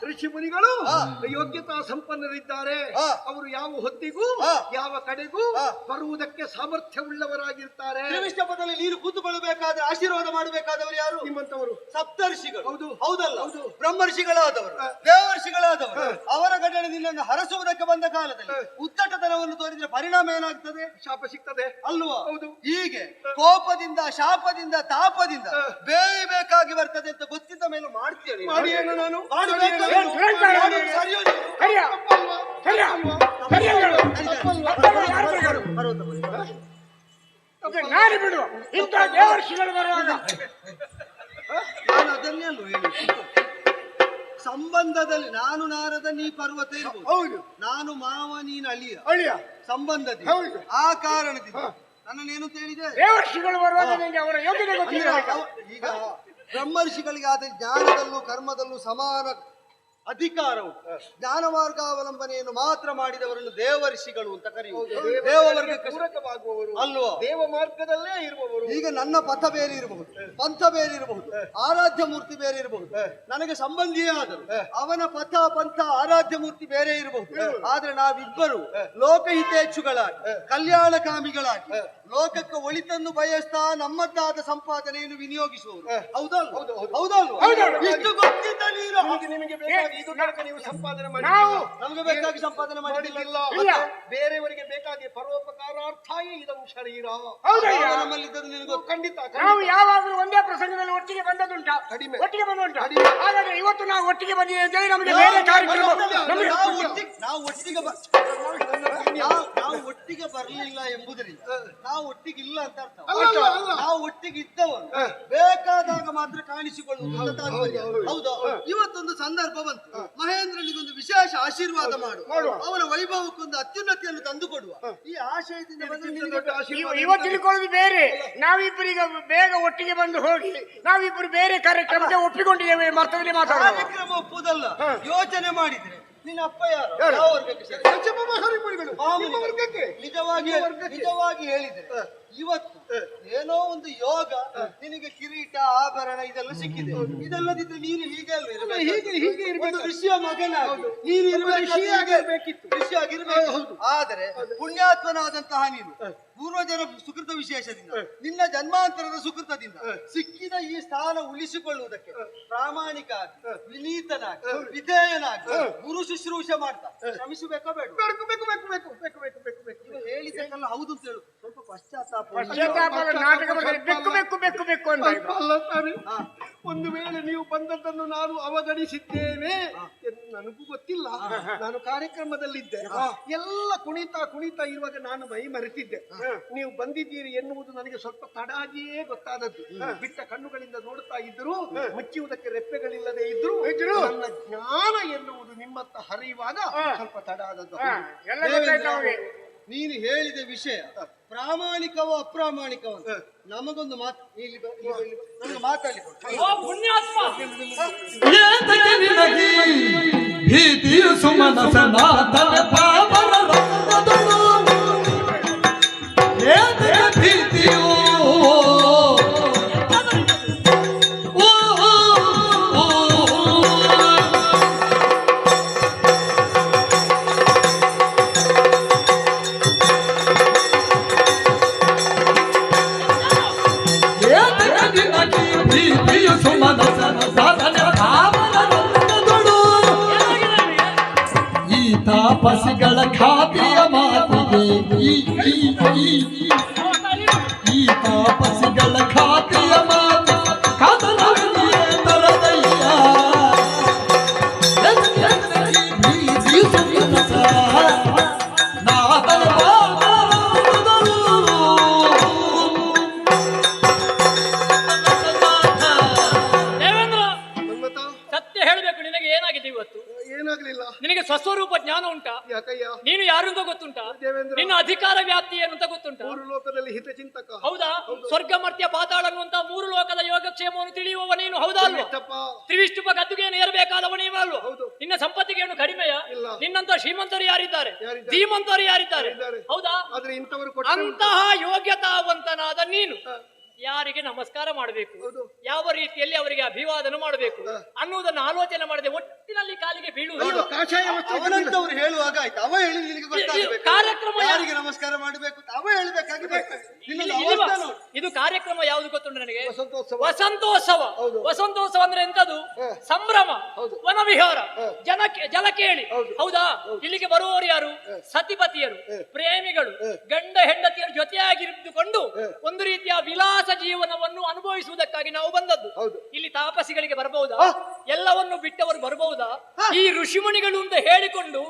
ಋಷಿಮುನಿಗಳು ಯೋಗ್ಯತಾ ಸಂಪನ್ನರಿದ್ದಾರೆ. ಅವರು ಯಾವ ಹೊತ್ತಿಗೂ ಯಾವ ಕಡೆಗೂ ಬರುವುದಕ್ಕೆ ಸಾಮರ್ಥ್ಯವುಳ್ಳವರಾಗಿರ್ತಾರೆ. ತ್ರಿವಿಷ್ಟಪದಲ್ಲಿ ನೀರು ಕೂತುಕೊಳ್ಳಬೇಕಾದ್ರೆ ಆಶೀರ್ವಾದ ಮಾಡಬೇಕಾದವರು ಯಾರು? ನಿಮ್ಮಂತವರು ಸಪ್ತರ್ಷಿಗಳು. ಹೌದು. ಹೌದಲ್ಲ? ಬ್ರಹ್ಮರ್ಷಿಗಳಾದವರು, ದೇವರ್ಷಿಗಳಾದವರು ಅವರ ಘಟನೆ ನಿನ್ನನ್ನು ಹರಸುವುದಕ್ಕೆ ಬಂದ ಕಾಲದಲ್ಲಿ ಉದ್ದಟತನವನ್ನು ತೋರಿದ್ರೆ ಪರಿಣಾಮ ಏನಾಗ್ತದೆ? ಶಾಪ ಸಿಗ್ತದೆ ಅಲ್ವಾ? ಹೌದು. ಹೀಗೆ ಕೋಪದಿಂದ, ಶಾಪದಿಂದ, ತಾಪದಿಂದ ಬೇಯಬೇಕಾಗಿ ಬರ್ತದೆ ಅಂತ ಗೊತ್ತಿದ್ದ ಮೇಲೆ ಮಾಡ್ತೀಯ ನೀನು? ಮಾಡಿ ಏನು ನಾನು? ಮಾಡಬೇಕು. ಏನ್ ದುರಂಕಾರ ಮಾಡೋದು ನೀನು? ಸರಿಯೋ ನೀನು? ಸರಿಯಾ? ಸರಿಯಾ? ಸರಿಯಾ ಹೇಳು. ತಪ್ಪಲ್ವಾ? ಯಾರು ಬೈಗಳು? ಓಕೆ, ನಾರಿ ಬಿಡು. ಇಂಥ ದೇವರ್ಷಿಗಳು ಬರುವಾಗ ನಾನು ಅದನ್ನೇ ಅಲ್ವ ಹೇಳಿದ್ದು. ಸಂಬಂಧದಲ್ಲಿ ನಾನು ನಾರದ, ನೀ ಪರ್ವತ ಇರ್ಬೋದು. ಹೌದು. ನಾನು ಮಾವ, ನೀನು ಅಳಿಯ. ಅಳಿಯ ಸಂಬಂಧದಿಂದ ಹೌದು. ಆ ಕಾರಣದಿಂದ ನನ್ನನ್ನೇನು ಹೇಳಿದೆ? ದೇವರ್ಷಿಗಳು ಬರುವಾಗ ನಿಮಗೆ ಅವರ ಯೋಗ್ಯತೆ ಗೊತ್ತಿಲ್ಲ. ಈಗ ಬ್ರಹ್ಮರ್ಷಿಗಳಿಗೆ ಆದ ಜ್ಞಾನದಲ್ಲೂ ಕರ್ಮದಲ್ಲೂ ಸಮಾನ ಅಧಿಕಾರ ಉಂಟು. ಜ್ಞಾನ ಮಾರ್ಗಾವಲಂಬನೆಯನ್ನು ಮಾತ್ರ ಮಾಡಿದವರನ್ನು ದೇವರ್ಷಿಗಳು ಅಂತ ಕರೆಯುವುದು. ದೇವವರ್ಗಕ್ಕೆ ಪೂರಕವಾಗುವವರು ಅಲ್ವಾ? ದೇವ ಮಾರ್ಗದಲ್ಲೇ ಇರುವವರು. ಈಗ ನನ್ನ ಪಥ ಬೇರೆ ಇರಬಹುದು, ಪಂಥ ಬೇರೆ ಇರಬಹುದು, ಆರಾಧ್ಯ ಮೂರ್ತಿ ಬೇರೆ ಇರಬಹುದು. ನನಗೆ ಸಂಬಂಧಿಯೇ ಆದರು ಅವನ ಪಥ, ಪಂಥ, ಆರಾಧ್ಯ ಮೂರ್ತಿ ಬೇರೆ ಇರಬಹುದು. ಆದ್ರೆ ನಾವಿಬ್ಬರು ಲೋಕಹಿತೇಚ್ಛುಗಳಾಗಿ, ಕಲ್ಯಾಣಕಾಮಿಗಳಾಗಿ, ಲೋಕಕ್ಕೆ ಒಳಿತನ್ನು ಬಯಸ್ತಾ ನಮ್ಮದ್ದಾದ ಸಂಪಾದನೆಯನ್ನು ವಿನಿಯೋಗಿಸುವರು. ಹೌದಲ್ವ? ಹೌದಲ್ವ? ಇಷ್ಟು ಗೊತ್ತಿದ್ದ ನೀನು ನಿಮಗೆ ಬೇಕಾಗಿ ಇದು ತನಕ ನೀವು ಸಂಪಾದನೆ ಮಾಡಿ ನಾವು ನಮಗೆ ಬೇಕಾಗಿ ಸಂಪಾದನೆ ಮಾಡಿಲ್ಲ. ಇಲ್ಲ. ಬೇರೆಯವರಿಗೆ ಬೇಕಾಗಿ ಪರೋಪಕಾರಾರ್ಥಾಯೇ ಇದವು ಶರೀರ. ಹೌದಯ್ಯ. ನಮ್ಮಲ್ಲಿದ್ದದ್ದು ನಿನಗೆ ಖಂಡಿತ ನಾವು ಯಾವಾಗಲೂ ಒಂದೇ ಪ್ರಸಂಗದಲ್ಲಿ ಒಟ್ಟಿಗೆ ಬಂದದುಂಟ, ಕಡಿಮೆ. ಒಟ್ಟಿಗೆ ಬಂದುಂಟ. ಹಾಗಾದ್ರೆ ಇವತ್ತು ನಾವು ಒಟ್ಟಿಗೆ ಬಂದಿದ್ದೇವೆ ಅಂತ ಹೇಳಿ ನಮಗೆ ಬೇರೆ ಕಾರ್ಯಕ್ರಮ ನಮಗೆ ನಾವು ಒಟ್ಟಿಗೆ ಬರಲಿಲ್ಲ ಎಂಬುದರಿಂದ ನಾವು ಒಟ್ಟಿಗೆ ಇಲ್ಲ ಅಂತ ಅರ್ಥ. ನಾವು ಒಟ್ಟಿಗೆ ಇದ್ದವರು ಬೇಕಾದಾಗ ಮಾತ್ರ ಕಾಣಿಸಿಕೊಳ್ಳುವುದು ತಾತ್ಪರ್ಯ. ಹೌದಾ? ಇವತ್ತೊಂದು ಸಂದರ್ಭ ಬಂತು, ಮಹೇಂದ್ರನಿಗೊಂದು ವಿಶೇಷ ಆಶೀರ್ವಾದ ಮಾಡು, ಅವನ ವೈಭವಕ್ಕೊಂದು ಅತ್ಯುನ್ನತಿಯನ್ನು ತಂದುಕೊಡುವ ಈ ಆಶಯದಿಂದ ಬಂದು ನಿನಗೆ ಇವತ್ತು ತಿಳ್ಕೊಳ್ಳೋದು ಬೇರೆ. ನಾವಿಬ್ಬರೀಗ ಬೇಗ ಒಟ್ಟಿಗೆ ಬಂದು ಹೋಗಿ ನಾವಿಬ್ಬರು ಬೇರೆ ಕಾರ್ಯಕ್ರಮಕ್ಕೆ ಒಪ್ಪಿಕೊಂಡಿದ್ದೇವೆ ಮರ್ತದಲ್ಲಿ ಮಾತಾಡೋದು. ಕಾರ್ಯಕ್ರಮ ಒಪ್ಪುದಲ್ಲ, ಯೋಚನೆ ಮಾಡಿದ್ರೆ ನಿನ್ನ ಅಪ್ಪ ಯಾರು? ಯಾವ ವರ್ಗಕ್ಕೆ ಸೇರಿದ? ನಿಜವಾಗಿ ಹೇಳಿದ್ರೆ ಇವತ್ತು ಏನೋ ಒಂದು ಯೋಗ ನಿನಗೆ ಕಿರೀಟ, ಆಭರಣ ಇದೆಲ್ಲ ಸಿಕ್ಕಿದೆ. ಇದಲ್ಲದಿದ್ರೆ ನೀನು ಹೀಗೆ ಅಲ್ವ ಇರಬೇಕು? ಒಂದು ಋಷಿಯ ಮಗನಾಗಿ ನೀನು ಇರಬೇಕಿತ್ತು, ಋಷಿಯಾಗಿರ್ಬೇಕು. ಆದರೆ ಪುಣ್ಯಾತ್ಮನಾದಂತಹ ನೀನು ಪೂರ್ವಜರ ಸುಕೃತ ವಿಶೇಷದಿಂದ, ನಿನ್ನ ಜನ್ಮಾಂತರದ ಸುಕೃತದಿಂದ ಸಿಕ್ಕಿದ ಈ ಸ್ಥಾನ ಉಳಿಸಿಕೊಳ್ಳುವುದಕ್ಕೆ ಪ್ರಾಮಾಣಿಕ ಆಗಿ, ವಿನೀತನಾಗಿ, ವಿಧೇಯನಾಗಿ ಗುರು ಶುಶ್ರೂಷೆ ಮಾಡ್ತಾ ಶ್ರಮಿಸಬೇಕಾ ಬೇಡ? ಹೇಳಿದ್ದಕ್ಕೆಲ್ಲ ಹೌದು ಅಂತ ಹೇಳು. ಸ್ವಲ್ಪ ಪಶ್ಚಾತ್ತಾಪ ನಾಟಕ ಬೆಕ್ಕು ಬೆಕ್ಕು ಬೆಕ್ಕು ಬೆಕ್ಕು ಅಂತ ಒಂದು ವೇಳೆ ನೀವು ಬಂದದ್ದನ್ನು ನಾನು ಅವಗಣಿಸಿದ್ದೇನೆ ಎಂದು ನನಗೂ ಗೊತ್ತಿಲ್ಲ. ನಾನು ಕಾರ್ಯಕ್ರಮದಲ್ಲಿದ್ದೆ, ಎಲ್ಲ ಕುಣಿತಾ ಇರುವಾಗ ನಾನು ಮೈ ಮರೆತಿದ್ದೆ. ನೀವು ಬಂದಿದ್ದೀರಿ ಎನ್ನುವುದು ನನಗೆ ಸ್ವಲ್ಪ ತಡ ಆಗಿಯೇ ಗೊತ್ತಾದದ್ದು. ಬಿಟ್ಟ ಕಣ್ಣುಗಳಿಂದ ನೋಡ್ತಾ ಇದ್ರು, ಮುಚ್ಚುವುದಕ್ಕೆ ರೆಪ್ಪೆಗಳಿಲ್ಲದೆ ಇದ್ರು ನನ್ನ ಜ್ಞಾನ ಎನ್ನುವುದು ನಿಮ್ಮತ್ತ ಹರಿಯುವಾಗ ಸ್ವಲ್ಪ ತಡ ಆದದ್ದು. ಎಲ್ಲ ಗೊತ್ತಾಯ್ತು ನಮಗೆ. ನೀನು ಹೇಳಿದ ವಿಷಯ ಪ್ರಾಮಾಣಿಕವೋ ಅಪ್ರಾಮಾಣಿಕವೋ ನಮಗೊಂದು ಮಾತು ನನಗೆ ಮಾತಾಡಲಿಕ್ಕೆ ಓ ಪುಣ್ಯಾತ್ಮ, ಏತಕ್ಕೆ ನಿನಗೆ ಭೀತಿಯು ಸುಮನಸನಾಥನ ಪಾವನ ರಂಗದಳು? ಏತಕ್ಕೆ ಭೀತಿಯು? ತಾಪಸಿಗಳ ಖ್ಯಾತಿಯ ಮಾತಿಗೆ ಈ ತಾಪಸಿಗಳ ಖ್ಯಾತಿಯ ಮಾತು ಕದನವಿದೆಯೇ ತರದಯ್ಯ? ನಾದನ ದೇವೇಂದ್ರ ಗೊತ್ತುಂಟಾ? ಯಾಕಯ್ಯ? ನೀನು ಯಾರು ಅಂತ ಗೊತ್ತುಂಟಾ? ದೇವೇಂದ್ರ. ನಿನ್ನ ಅಧಿಕಾರ ವ್ಯಾಪ್ತಿ ಏನು ಅಂತ ಗೊತ್ತುಂಟಾ? ಮೂರು ಲೋಕದಲ್ಲಿ ಹಿತಚಿಂತಕ. ಹೌದಾ? ಸ್ವರ್ಗ ಮರ್ತ್ಯ ಪಾತಾಳ ಅನ್ನುವಂತ ಮೂರು ಲೋಕದ ಯೋಗಕ್ಷೇಮವನ್ನು ತಿಳಿಯುವವ ನೀನು, ಹೌದಾ ಅಲ್ವಾ? ಇಷ್ಟಪ್ಪ. ತ್ರಿವಿಷ್ಟುಪ ಗದ್ದುಗೆಯನ್ನು ಏರಬೇಕಾದವ ನೀವೇ ಅಲ್ವಾ? ಹೌದು. ನಿನ್ನ ಸಂಪತ್ತಿಗೆ ಏನು ಕಡಿಮೆಯ? ಇಲ್ಲ. ನಿನ್ನಂತ ಶ್ರೀಮಂತರು ಯಾರಿದ್ದಾರೆ? ಯಾರಿದ್ದಾರೆ? ಧೀಮಂತರು ಯಾರಿದ್ದಾರೆ? ಯಾರಿದ್ದಾರೆ? ಹೌದಾ? ಆದ್ರೆ ಇಂಥವರು ಕೊಟ್ಟ ಅಂತಹ ಯೋಗ್ಯತಾವಂತನಾದ ನೀನು ಯಾರಿಗೆ ನಮಸ್ಕಾರ ಮಾಡಬೇಕು, ಹೌದು. ಯಾವ ರೀತಿಯಲ್ಲಿ ಅವರಿಗೆ ಅಭಿವಾದನ ಮಾಡಬೇಕು ಅನ್ನುವುದನ್ನು ಆಲೋಚನೆ ಮಾಡದೆ ಒಟ್ಟಿನಲ್ಲಿ ಕಾಲಿಗೆ ಬೀಳುವುದು ಕಾಷಾಯ ವಸ್ತ್ರ ಅವನಂತವ್ರು ಹೇಳುವಾಗ ಆಯ್ತು, ಅವ ಹೇಳಿ ನಿನಗೆ ಗೊತ್ತಾಗಬೇಕು. ಕಾರ್ಯಕ್ರಮ ಯಾರಿಗೆ ನಮಸ್ಕಾರ ಮಾಡಬೇಕು ಅವ ಹೇಳಬೇಕಾಗಬೇಕು. ನಿನ್ನದು ಇಲ್ಲಿ ಅವಸ್ಥೆ ನೋಡು. ಇದು ಕಾರ್ಯಕ್ರಮ ಯಾವುದು ಗೊತ್ತುಂಟು ನನಗೆ? ವಸಂತೋತ್ಸವ. ವಸಂತೋತ್ಸವ. ಹೌದು. ವಸಂತೋತ್ಸವ ಅಂದ್ರೆ ಎಂತದು? ಸಂಭ್ರಮ, ಹೌದು. ವನವಿಹಾರ, ಜಲಕೇಳಿ. ಹೌದು. ಹೌದಾ? ಇಲ್ಲಿಗೆ ಬರುವವರು ಯಾರು? ಸತಿಪತಿಯರು, ಪ್ರೇಮಿಗಳು, ಗಂಡ ಹೆಂಡತಿಯರು ಜೊತೆಯಾಗಿದ್ದುಕೊಂಡು ಒಂದು ರೀತಿಯ ವಿಲಾಸ ಜೀವನವನ್ನು ಅನುಭವಿಸುವುದಕ್ಕಾಗಿ ನಾವು ಬಂದದ್ದು. ಹೌದು. ಇಲ್ಲಿ ತಾಪಸಿಗಳಿಗೆ ಬರಬಹುದಾ? ಎಲ್ಲವನ್ನು ಬಿಟ್ಟವರು ಬರಬಹುದಾ? ಈ ಋಷಿಮುನಿಗಳು ಅಂತ ಹೇಳಿಕೊಂಡು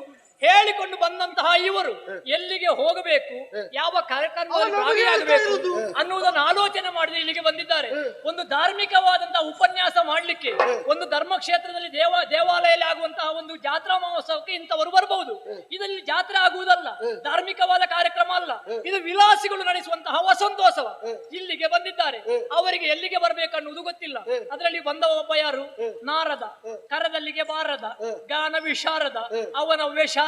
ಬಂದಂತಹ ಇವರು ಎಲ್ಲಿಗೆ ಹೋಗಬೇಕು, ಯಾವ ಕಾರ್ಯಕ್ರಮದಲ್ಲಿ ಭಾಗಿಯಾಗಬೇಕು ಅನ್ನುವುದನ್ನು ಆಲೋಚನೆ ಮಾಡದೆ ಇಲ್ಲಿಗೆ ಬಂದಿದ್ದಾರೆ. ಒಂದು ಧಾರ್ಮಿಕವಾದಂತಹ ಉಪನ್ಯಾಸ ಮಾಡಲಿಕ್ಕೆ ಒಂದು ಧರ್ಮಕ್ಷೇತ್ರದಲ್ಲಿ ದೇವಾಲಯದಲ್ಲಿ ಆಗುವಂತಹ ಒಂದು ಜಾತ್ರಾ ಮಹೋತ್ಸವಕ್ಕೆ ಇಂಥವರು ಬರಬಹುದು. ಇದರಲ್ಲಿ ಜಾತ್ರೆ ಆಗುವುದಲ್ಲ, ಧಾರ್ಮಿಕವಾದ ಕಾರ್ಯಕ್ರಮ ಅಲ್ಲ, ಇದು ವಿಲಾಸಿಗಳು ನಡೆಸುವಂತಹ ವಸಂತೋತ್ಸವ. ಇಲ್ಲಿಗೆ ಬಂದಿದ್ದಾರೆ. ಅವರಿಗೆ ಎಲ್ಲಿಗೆ ಬರಬೇಕನ್ನುವುದು ಗೊತ್ತಿಲ್ಲ. ಅದರಲ್ಲಿ ಬಂದವ ಒಬ್ಬ ಯಾರು? ನಾರದ. ಕರದಲ್ಲಿಗೆ ಬಾರದ, ಗಾನ ವಿಶಾರದ, ಅವನ ವಿಶಾರದ,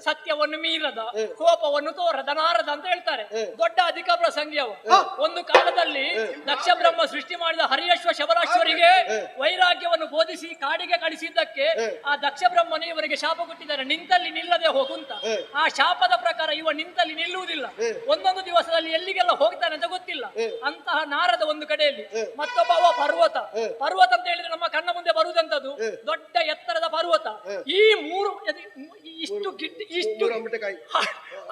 ಸತ್ಯವನ್ನು ಮೀರದ, ಕೋಪವನ್ನು ತೋರದ ನಾರದ ಅಂತ ಹೇಳ್ತಾರೆ. ದೊಡ್ಡ ಅಧಿಕ ಪ್ರಸಂಗಿಯವ. ಒಂದು ಕಾಲದಲ್ಲಿ ದಕ್ಷ ಬ್ರಹ್ಮ ಸೃಷ್ಟಿ ಮಾಡಿದ ಹರಿಯಶ್ವ ಶಬರಾಶ್ವರಿಗೆ ವೈರಾಗ್ಯವನ್ನು ಬೋಧಿಸಿ ಕಾಡಿಗೆ ಕಳಿಸಿದ್ದಕ್ಕೆ ಆ ದಕ್ಷ ಬ್ರಹ್ಮನೇ ಇವರಿಗೆ ಶಾಪ ಕೊಟ್ಟಿದ್ದಾರೆ, ನಿಂತಲ್ಲಿ ನಿಲ್ಲದೆ ಹೋಗುಂತ. ಆ ಶಾಪದ ಪ್ರಕಾರ ಇವ ನಿಂತಲ್ಲಿ ನಿಲ್ಲುವುದಿಲ್ಲ. ಒಂದೊಂದು ದಿವಸದಲ್ಲಿ ಎಲ್ಲಿಗೆಲ್ಲ ಹೋಗ್ತಾನೆ ಅಂತ ಗೊತ್ತಿಲ್ಲ. ಅಂತಹ ನಾರದ ಒಂದು ಕಡೆಯಲ್ಲಿ, ಮತ್ತೊಬ್ಬ ಪರ್ವತ. ಪರ್ವತ ಅಂತ ಹೇಳಿದ್ರೆ ನಮ್ಮ ಕಣ್ಣ ಮುಂದೆ ಬರುವುದಂತದ್ದು ದೊಡ್ಡ ಎತ್ತರದ ಪರ್ವತ. ಈ ಮೂರು ಇಷ್ಟು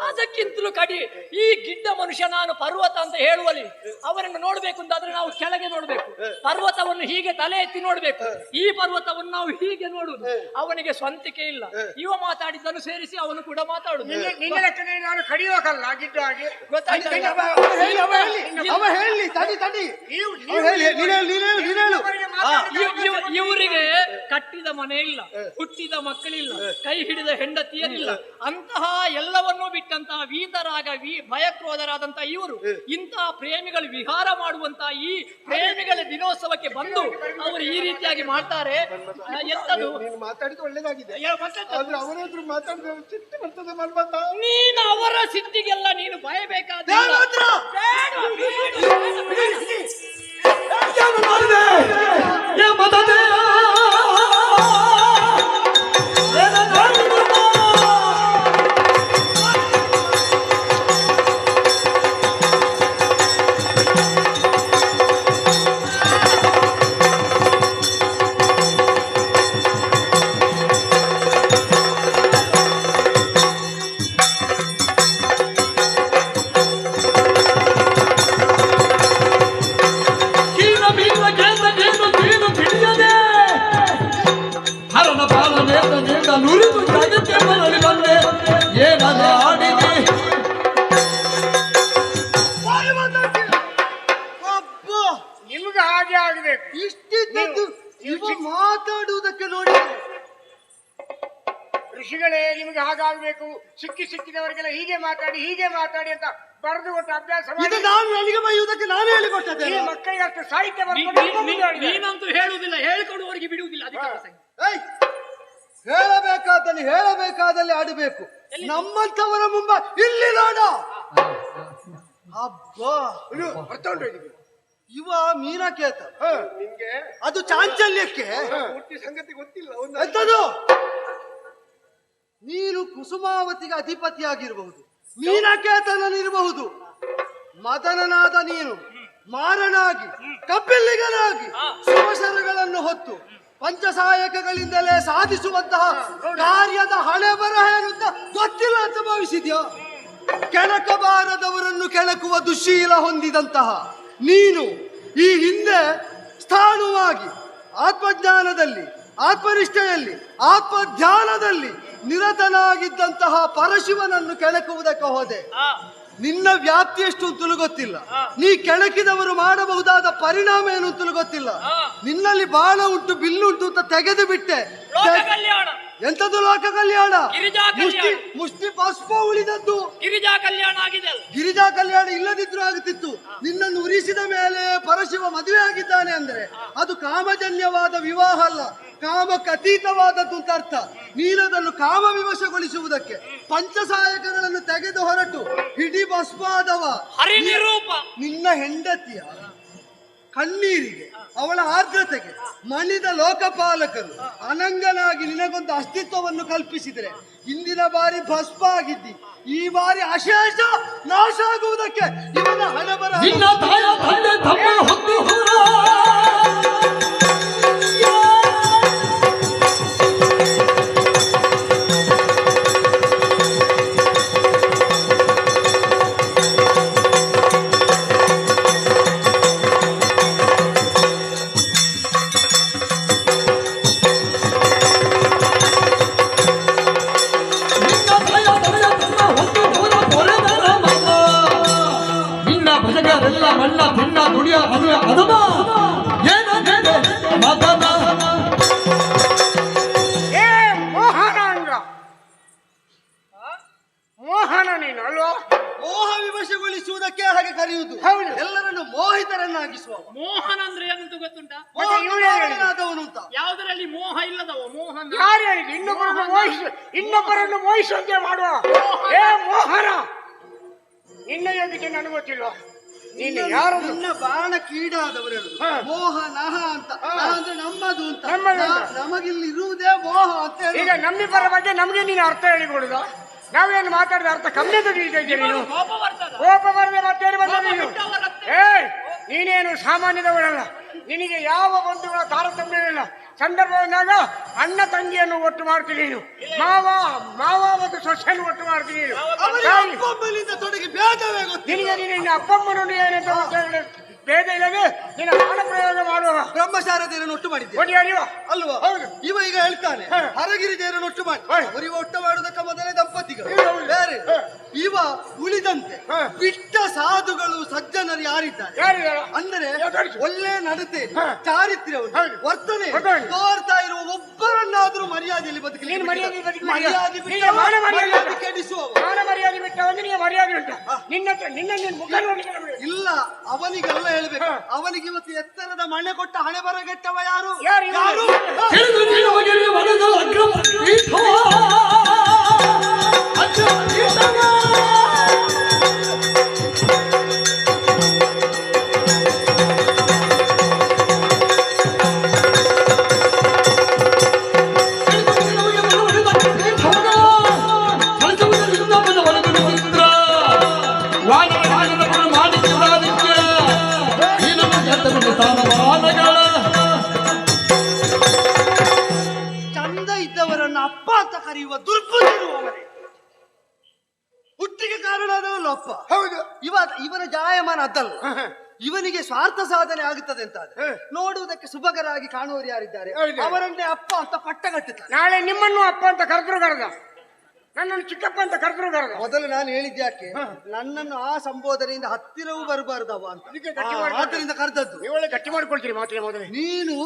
ಅದಕ್ಕಿಂತಲೂ ಕಡಿ ಈ ಗಿಡ್ಡ ಮನುಷ್ಯ ನಾನು ಪರ್ವತ ಅಂತ ಹೇಳುವಲ್ಲಿ ಅವರನ್ನು ನೋಡ್ಬೇಕು ಅಂತಾದ್ರೆ ನಾವು ಕೆಳಗೆ ನೋಡ್ಬೇಕು. ಪರ್ವತವನ್ನು ಹೀಗೆ ತಲೆ ಎತ್ತಿ ನೋಡ್ಬೇಕು. ಈ ಪರ್ವತವನ್ನು ನಾವು ಹೀಗೆ ನೋಡುದು. ಅವನಿಗೆ ಸ್ವಂತಿಕೆ ಇಲ್ಲ. ಇವ ಮಾತಾಡಿದ್ದನ್ನು ಸೇರಿಸಿ ಅವನು ಕೂಡ ಮಾತಾಡುದು. ನಿನ್ನ ಲೆಕ್ಕದಲ್ಲಿ ನಾನು ಕಡಿಯೋಕಲ್ಲ ಗಿಡ್ಡ ಹಾಗೆ. ಗೊತ್ತಾಯ್ತಾ? ಅವ ಹೇಳಿ ತಡಿ ಇವರಿಗೆ ಕಟ್ಟಿದ ಮನೆ ಇಲ್ಲ, ಹುಟ್ಟಿದ ಮಕ್ಕಳಿಲ್ಲ, ಕೈ ಹಿಡಿದ ಹೆಂಡತಿಯರಿಲ್ಲ. ಅಂತಹ ಎಲ್ಲವನ್ನೂ ಬಿಟ್ಟಂತಹ ವೀತರಾಗ ಭಯಕ್ರೋಧರಾದಂತಹ ಇವರು ಇಂತಹ ಪ್ರೇಮಿಗಳು ವಿಹಾರ ಮಾಡುವಂತಹ ಈ ಪ್ರೇಮಿಗಳ ದಿನೋತ್ಸವಕ್ಕೆ ಬಂದು ಅವರು ಈ ರೀತಿಯಾಗಿ ಮಾಡ್ತಾರೆ. ಎಂತದು ನೀನು ಮಾತಾಡಿದ್ದು ಒಳ್ಳೇದಾಗಿದೆ. ಮತ್ತೆ ಆದ್ರೆ ಅವರಾದ್ರೂ ಮಾತಾಡಿದ್ರೆ ಸಿಟ್ಟು ಬರ್ತದೆ ಮಲ್ಬಂತ. ನೀನು ಅವರ ಸಿಟ್ಟಿಗೆಲ್ಲ ನೀನು ಭಯಬೇಕಾದ ನುರಿದು ಜಗಕ್ಕೆ ಮರಳಿ ಬಂದೆ ಏನಾದ ಆಡಿದೆ. ನಿಮ್ಗೆ ಹಾಗೆ ಆಗ್ಬೇಕು. ಇಷ್ಟಿದ್ದದ್ದು ಇವ ಮಾತಾಡುವುದಕ್ಕೆ ನೋಡಿ. ಋಷಿಗಳೇ ನಿಮ್ಗೆ ಹಾಗಾಗ್ಬೇಕು, ಸಿಕ್ಕಿದವರಿಗೆಲ್ಲ ಹೀಗೆ ಮಾತಾಡಿ ಅಂತ ಬರೆದು ಕೊಟ್ಟು ಅಭ್ಯಾಸ ಇದು ಮಾಡಿ. ನಾನು ನನಗೆ ಬೈಯುವುದಕ್ಕೆ ನಾನು ಈ ಹೇಳಿಕೊಟ್ಟದ್ದೇನೆ. ಮಕ್ಕಳಿಗೆ ಅಷ್ಟು ಸಾಹಿತ್ಯ ಬರ್ಕೊಂಡು ನೀನಂತೂ ಹೇಳುವುದಿಲ್ಲ, ಹೇಳಿಕೊಡುವವರಿಗೆ ಬಿಡುವುದಿಲ್ಲ. ಅದಕ್ಕೆ ಪ್ರಸಂಗ. ಹೇಳಬೇಕಾದಲ್ಲಿ ಆಡಬೇಕು. ನಮ್ಮಂಥವರ ಮುಂಬ ಇಲ್ಲಿ ನೋಡ. ಅಬ್ಬಾ ಇವ ಮೀನಕೇತ. ನಿಮ್ಗೆ ಅದು ಚಾಂಚಲ್ಯಕ್ಕೆ ಪೂರ್ತಿ ಸಂಗತಿ ಗೊತ್ತಿಲ್ಲ. ಎಂತದು? ನೀನು ಕುಸುಮಾವತಿಗೆ ಅಧಿಪತಿಯಾಗಿರಬಹುದು, ಮೀನಕೇತನನಿರಬಹುದು. ಮದನನಾದ ನೀನು ಮಾರನಾಗಿ ಕಪಿಲ್ಲಿಗನಾಗಿ ಸಮಸರಗಳನ್ನು ಹೊತ್ತು ಪಂಚಸಾಯಕಗಳಿಂದಲೇ ಸಾಧಿಸುವಂತಹ ಕಾರ್ಯದ ಹಣೆ ಬರಹ ಅಂತ ಗೊತ್ತಿಲ್ಲ ಅಂತ ಭಾವಿಸಿದ್ಯಾ? ಕೆಣಕಬಾರದವರನ್ನು ಕೆಣಕುವ ದುಶ್ಶೀಲ ಹೊಂದಿದಂತಹ ನೀನು ಈ ಹಿಂದೆ ಸ್ಥಾಣುವಾಗಿ ಆತ್ಮಜ್ಞಾನದಲ್ಲಿ, ಆತ್ಮನಿಷ್ಠೆಯಲ್ಲಿ, ಆತ್ಮಧ್ಯಾನದಲ್ಲಿ ನಿರತನಾಗಿದ್ದಂತಹ ಪರಶಿವನನ್ನು ಕೆಣಕುವುದಕ್ಕೆ ಹೋದೆ. ನಿನ್ನ ವ್ಯಾಪ್ತಿ ಎಷ್ಟು ಅಂತಲೂ ಗೊತ್ತಿಲ್ಲ. ನೀ ಕೆಣಕಿದವರು ಮಾಡಬಹುದಾದ ಪರಿಣಾಮ ಏನು ಅಂತಲೂ ಗೊತ್ತಿಲ್ಲ. ನಿನ್ನಲ್ಲಿ ಬಾಣ ಉಂಟು, ಬಿಲ್ಲುಂಟು ಅಂತ ತೆಗೆದು ಬಿಟ್ಟೆ. ಎಂತದ್ದು ಲೋಕ ಕಲ್ಯಾಣ? ಗಿರಿಜಾ ಮುಷ್ಟಿ ಕಲ್ಯಾಣ. ಮುಷ್ಟಿ ಭಸ್ಮ ಉಳಿದದ್ದು. ಗಿರಿಜಾ ಕಲ್ಯಾಣ ಆಗಿದೆ ಅಲ್ಲ. ಗಿರಿಜಾ ಕಲ್ಯಾಣ ಇಲ್ಲದಿದ್ರು ಆಗುತ್ತಿತ್ತು. ನಿನ್ನನ್ನು ಉರಿಸಿದ ಮೇಲೆ ಪರಶಿವ ಮದುವೆ ಆಗಿದ್ದಾನೆ ಅಂದ್ರೆ ಅದು ಕಾಮಜನ್ಯವಾದ ವಿವಾಹ ಅಲ್ಲ, ಕಾಮಕ್ಕೆ ಅತೀತವಾದದ್ದು ಅಂತ ಅರ್ಥ. ನೀನದನ್ನು ಕಾಮ ವಿವಶಗೊಳಿಸುವುದಕ್ಕೆ ಪಂಚಸಾಯಕಗಳನ್ನು ತೆಗೆದು ಹೊರಟು ಹಿಡಿ ಭಸ್ಮಾದವ ಹರಿನಿರೂಪ ನಿನ್ನ ಹೆಂಡತಿಯ ಕಣ್ಣೀರಿಗೆ ಅವಳ ಆರ್ದ್ರತೆಗೆ ಮಣಿದ ಲೋಕಪಾಲಕರು ಅನಂಗನಾಗಿ ನಿನಗೊಂದು ಅಸ್ತಿತ್ವವನ್ನು ಕಲ್ಪಿಸಿದರೆ ಹಿಂದಿನ ಬಾರಿ ಭಸ್ಮ ಆಗಿದ್ದಿ, ಈ ಬಾರಿ ಅಶೇಷ ನಾಶ ಆಗುವುದಕ್ಕೆ ಇವನ ಹಣಬರ. ನಿನ್ನ ತಾಯ ತಂದೆ ತಮ್ಮ ಹೊತ್ತು ಹೊರ ಮಣ್ಣ ತಿನ್ನ ದುಡಿಯ ಮದುವೆ ಅದಮ ಏನಾಗಿದೆ ಮದನ. ಏ ಮೋಹನಾಂಗ, ಮೋಹನ ನೀನು ಅಲ್ವಾ? ಮೋಹ ವಿವಶಗೊಳಿಸುವುದಕ್ಕೆ ಹಾಗೆ ಕರೆಯುವುದು. ಹೌದು. ಎಲ್ಲರನ್ನು ಮೋಹಿತರನ್ನಾಗಿಸುವ ಮೋಹನ ಅಂದ್ರೆ ಏನಂತ ಗೊತ್ತುಂಟ? ಮತ್ತೆ ಇವ್ರು ಏನ್ ಹೇಳಿದ್ರು? ಮೋಹನಾದವನು ಅಂತ. ಯಾವುದರಲ್ಲಿ ಮೋಹ ಇಲ್ಲದವ ಮೋಹನ. ಯಾರು ಹೇಳಿದ್ರು? ಇನ್ನೊಬ್ಬರನ್ನು ಮೋಹಿಸುವಂತೆ ಮಾಡುವ ಏ ಮೋಹನ, ನಿನ್ನ ಯೋಗ್ಯತೆ ನನಗೆ ಗೊತ್ತಿಲ್ವಾ? ನೀನು ಯಾರು? ನಿನ್ನ ಬಾಣ ಕೀಡಾದವರು ಹಾ. ಮೋಹ ನಹ ಅಂತ. ನಹ ಅಂದ್ರೆ ನಮ್ಮದು ಅಂತ. ನಮ್ಮದು ಅಂತ. ನಮಗಿಲ್ಲಿ ಇರುವುದೇ ಮೋಹ ಅಂತ ಹೇಳಿ. ಈಗ ನಮ್ಮಿಬ್ಬರ ಬಗ್ಗೆ ನಮ್ಗೆ ನೀನು ಅರ್ಥ ಹೇಳಿಕೊಡುದ? ನಾವೇನು ಮಾತಾಡಿದ ಅರ್ಥ ಕಮ್ಮಿ ತಿಳಿತಾ ಇದ್ದೀರಿ ನೀನು? ಕೋಪ ಬರ್ತದ. ಕೋಪ ಬರದೆ ಮತ್ತೇನು ಬಂದ ನೀನು? ಬಿಟ್ಟವರತ್ತೆ. ಏ ನೀನೇನು ಸಾಮಾನ್ಯದವಳಲ್ಲ. ನಿನಗೆ ಯಾವ ಬಂಧುಗಳ ತಾರತಮ್ಯವಿಲ್ಲ. ಸಂದರ್ಭ ಬಂದಾಗ ಅಣ್ಣ ತಂಗಿಯನ್ನು ಒಟ್ಟು ಮಾಡ್ತೀನಿ ನೀನು, ಮಾವ ಮತ್ತು ಸೊಸೆಯನ್ನು ಒಟ್ಟು ಮಾಡ್ತೀನಿ ನೀನು. ಅವನಿಗೆ ಅಪ್ಪಮ್ಮನಿಂದ ತೊಡಗಿ ಭೇದವೇ ಗೊತ್ತಿಲ್ಲ. ನಿನಗೆ ನಿನ್ನ ಅಪ್ಪಮ್ಮನನ್ನು ಏನಂತ ಗೊತ್ತಾಗಲಿ, ಭೇದ ಇಲ್ಲದೆ ನಿನ್ನ ಬಾಣ ಪ್ರಯೋಗ ಮಾಡುವ ಬ್ರಹ್ಮಚಾರದಿಯನ್ನು ಒಟ್ಟು ಮಾಡಿದ್ದೆ ಒಡಿ ಅರಿವ ಅಲ್ವಾ? ಹೌದು. ಇವ ಈಗ ಹೇಳ್ತಾನೆ ಹಾ. ಹರಗಿರಿದೇರನ್ನು ಒಟ್ಟು ಮಾಡಿ. ಹಾ. ಅವರಿಗೆ ಒಟ್ಟು ಮಾಡುವುದಕ್ಕೆ ಮೊದಲೇ ದಂಪತಿಗಳು ಹೌದು. ಬೇರೆ. ಹಾ. ಇವ ಉಳಿದಂತೆ ಹಾ. ಬಿಟ್ಟ ಸಾಧುಗಳು ಸಜ್ಜನರು ಯಾರಿದ್ದಾರೆ ಯಾರಿದಾರ? ಅಂದರೆ ಯಾವ್ದಾದ್ರು? ಒಳ್ಳೆ ನಡತೆ ಹಾ. ಚಾರಿತ್ರ್ಯವನ್ನು ಹೌದು. ವರ್ತನೆ ವರ್ತನೆ. ತೋರ್ತಾ ಇರುವ ಒಬ್ಬರನ್ನಾದ್ರೂ ಮರ್ಯಾದೆಯಲ್ಲಿ ಬದುಕಲಿ. ನೀನು ಮರ್ಯಾದೆ ಬದುಕಿ ಮರ್ಯಾದೆ ಬಿಟ್ಟು ನಿನಗೆ ಮಾನ ಮರ್ಯಾದೆ ಮರ್ಯಾದೆ ಉಂಟಾ? ಕೆಡಿಸುವವ. ಮಾನ ಮರ್ಯಾದೆ ಬಿಟ್ಟ ಒಂದು ನಿನಗೆ ಮರ್ಯಾದೆ ಉಂಟು. ನಿನ್ನ ಮುಖ ನೋಡಿ ಇಲ್ಲ, ಅವನಿಗೆಲ್ಲ ಹೇಳ್ಬೇಕು. ಹಾ. ಅವನಿಗೆ ಇವತ್ತು ಎತ್ತರದ ಮಣೆ ಕೊಟ್ಟ ಹಣೆ ಬರಗೆಟ್ಟವ ಯಾರು? ಯಾರು ಇವ? ಯಾರು? ತಿಳಿದು ನಿನಗೆ ಒಡೆದ ಅಕ್ರಮ ಪೀಠವ. ಅಕ್ರಮ ಪೀಠವ. ಚಂದ ಇದ್ದವರನ್ನು ಅಪ್ಪ ಅಂತ ಕರೆಯುವ ದುರ್ಬುದ್ಧಿರುವವರೇ. ಹುಟ್ಟಿಗೆ ಕಾರಣವಾದವಲ್ಲ ಅಪ್ಪ. ಹೌದು. ಇವನ ಜಾಯಮಾನ ಅದಲ್ಲ. ಇವನಿಗೆ ಸ್ವಾರ್ಥ ಸಾಧನೆ ಆಗುತ್ತದೆ ಅಂತ ಆದ್ರೆ ಹ. ನೋಡುವುದಕ್ಕೆ ಸುಭಗರಾಗಿ ಕಾಣುವವರು ಯಾರಿದ್ದಾರೆ ಹೌದು. ಅವರನ್ನೇ ಅಪ್ಪ ಅಂತ ಪಟ್ಟ ಕಟ್ಟುತ್ತಾರೆ. ನಾಳೆ ನಿಮ್ಮನ್ನು ಅಪ್ಪ ಅಂತ ಕರೆದ್ರು ಕರೆದ, ನನ್ನನ್ನು ಚಿಕ್ಕಪ್ಪ ಅಂತ ಕರೆದ್ರು ಕರೆದ. ಮೊದಲು ನಾನು ಹೇಳಿದ್ಯಾಕೆ, ನನ್ನನ್ನು ಆ ಸಂಬೋಧನೆಯಿಂದ ಹತ್ತಿರವೂ ಬರಬಾರ್ದವ ಅಂತ. ಅದಕ್ಕೆ ಗಟ್ಟಿ ಮಾಡ್ಕೊಂಡೆ. ಆದ್ದರಿಂದ ಕರೆದದ್ದು. ನೀವು ಒಳ್ಳೆ ಗಟ್ಟಿ ಮಾಡ್ಕೊಳ್ತೀರಿ ಮಾತಿನ ಮೊದಲೇ. ನೀನು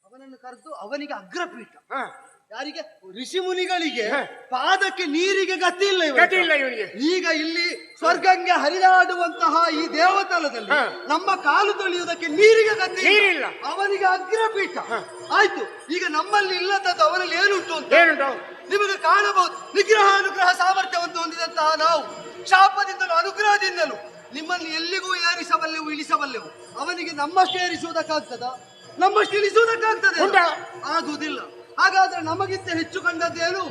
ಅವನನ್ನು ಕರೆದು ಅವನಿಗೆ ಅಗ್ರಪೀಠ. ಹಾ. ಯಾರಿಗೆ? ಋಷಿ ಮುನಿಗಳಿಗೆ ಹ. ಪಾದಕ್ಕೆ ನೀರಿಗೆ ಗತಿ ಇಲ್ಲ ಇವನಿಗೆ. ಗತಿ ಇಲ್ಲ ಇವನಿಗೆ. ಈಗ ಇಲ್ಲಿ ಸ್ವರ್ಗಂಗೆ ಹರಿದಾಡುವಂತಹ ಈ ದೇವತಲದಲ್ಲಿ ಹ. ನಮ್ಮ ಕಾಲು ತೊಳೆಯುವುದಕ್ಕೆ ನೀರಿಗೆ ಗತಿ ನೀರಿಲ್ಲ. ಅವನಿಗೆ ಅಗ್ರಪೀಠ. ಆಯ್ತು, ಈಗ ನಮ್ಮಲ್ಲಿ ಇಲ್ಲದದ್ದು ಅವನಲ್ಲಿ ಏನುಂಟು ಅಂತ ಏನುಂಟು? ನಿಮಗೆ ಕಾಣಬಹುದು. ನಿಗ್ರಹ ಅನುಗ್ರಹ ಸಾಮರ್ಥ್ಯವನ್ನು ಹೊಂದಿದಂತಹ ನಾವು ಶಾಪದಿಂದಲೂ ಅನುಗ್ರಹದಿಂದಲೂ ನಿಮ್ಮನ್ನು ಎಲ್ಲಿಗೂ ಏರಿಸಬಲ್ಲೆವು ಇಳಿಸಬಲ್ಲೆವು. ಅವನಿಗೆ ನಮ್ಮಷ್ಟು ಏರಿಸುವುದಕ್ಕಾಗ್ತದ? ನಮ್ಮಷ್ಟು ಇಳಿಸುವುದಕ್ಕಾಗ್ತದೆ? ಉಂಟಾ? ಆಗುವುದಿಲ್ಲ. ಹಾಗಾದ್ರೆ ನಮಗಿಂತ ಹೆಚ್ಚು ಕಂಡದ್ದೇನು?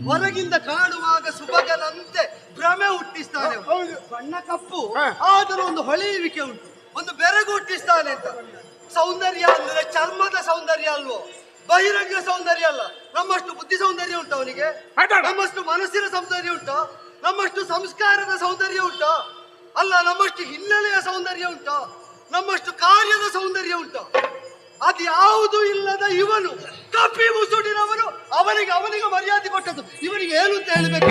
ಹೊರಗಿಂದ ಕಾಣುವಾಗ ಸುಭಗನಂತೆ ಭ್ರಮೆ ಹುಟ್ಟಿಸ್ತಾನೆ. ಹೌದು. ಬಣ್ಣ ಕಪ್ಪು ಹ. ಆದರೂ ಒಂದು ಹೊಳೆಯುವಿಕೆ ಉಂಟು, ಒಂದು ಬೆರಗು ಹುಟ್ಟಿಸ್ತಾನೆ ಅಂತ. ಸೌಂದರ್ಯ ಅಂದ್ರೆ ಚರ್ಮದ ಸೌಂದರ್ಯ ಅಲ್ವೋ, ಬಹಿರಂಗ ಸೌಂದರ್ಯ ಅಲ್ಲ. ನಮ್ಮಷ್ಟು ಬುದ್ಧಿ ಸೌಂದರ್ಯ ಉಂಟು ಅವನಿಗೆ? ಮಾತಾಡು. ನಮ್ಮಷ್ಟು ಮನಸ್ಸಿನ ಸೌಂದರ್ಯ ಉಂಟಾ? ನಮ್ಮಷ್ಟು ಸಂಸ್ಕಾರದ ಸೌಂದರ್ಯ ಉಂಟಾ? ಅಲ್ಲ, ನಮ್ಮಷ್ಟು ಹಿನ್ನೆಲೆಯ ಸೌಂದರ್ಯ ಉಂಟಾ? ನಮ್ಮಷ್ಟು ಕಾರ್ಯದ ಸೌಂದರ್ಯ ಉಂಟಾ? ಅದು ಯಾವುದು ಇಲ್ಲದ ಇವನು ಕಪ್ಪಿ ಮುಸುಡಿನವನು. ಅವನಿಗೆ ಮರ್ಯಾದೆ ಕೊಟ್ಟದ್ದು ಇವನಿಗೆ ಏನು ಅಂತ ಹೇಳಬೇಕು?